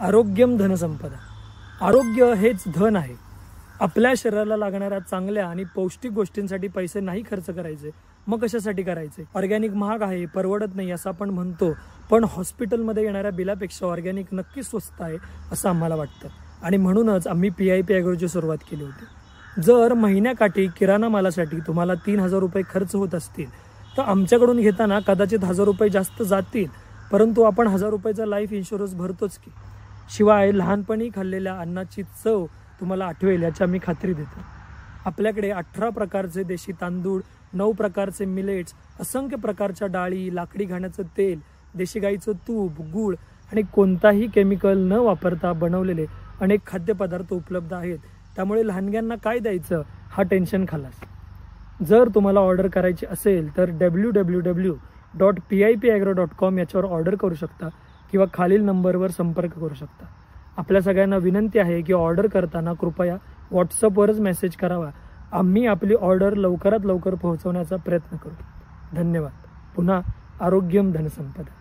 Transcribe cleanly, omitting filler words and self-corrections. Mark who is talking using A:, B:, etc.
A: आरोग्यम धनसंपदा. आरोग्य हेच धन आहे. आपल्या शरीराला लागणाऱ्या चांगल्या आणि पौष्टिक गोष्टींसाठी पैसे नाही खर्च करायचे, मग कशासाठी करायचे? ऑर्गॅनिक महाग आहे, परवडत नाही असं आपण म्हणतो, पण हॉस्पिटलमध्ये येणाऱ्या बिलापेक्षा ऑर्गॅनिक नक्कीच स्वस्त आहे असं आम्हाला वाटतं. आणि म्हणूनच आम्ही PIP ॲग्रोची सुरुवात केली होती. जर महिन्याकाठी किराणा मालासाठी तुम्हाला 3,000 रुपये खर्च होत असतील तर आमच्याकडून घेताना कदाचित 1,000 रुपये जास्त जातील, परंतु आपण 1,000 रुपयाचा लाईफ इन्शुरन्स भरतोच की. शिवाय लहानपणी खाल्लेल्या अन्नाची चव तुम्हाला आठवेल याची आम्ही खात्री देतो. आपल्याकडे 18 प्रकारचे देशी तांदूळ, 9 प्रकारचे मिलेट्स, असंख्य प्रकारच्या डाळी, लाकडी घाण्याचं तेल, देशी गाईचं तूप, गूळ आणि कोणताही केमिकल न वापरता बनवलेले अनेक खाद्यपदार्थ उपलब्ध आहेत. त्यामुळे लहानग्यांना काय द्यायचं हा टेन्शन खालास. जर तुम्हाला ऑर्डर करायची असेल तर www.pipagro.com याच्यावर ऑर्डर करू शकता किंवा खालील नंबरवर संपर्क करू शकता. आपल्या सगळ्यांना विनंती आहे की ऑर्डर करताना कृपया व्हॉट्सअपवरच मेसेज करावा. आम्ही आपली ऑर्डर लवकरात लवकर पोहोचवण्याचा प्रयत्न करू. धन्यवाद. पुन्हा आरोग्यम धनसंपदा.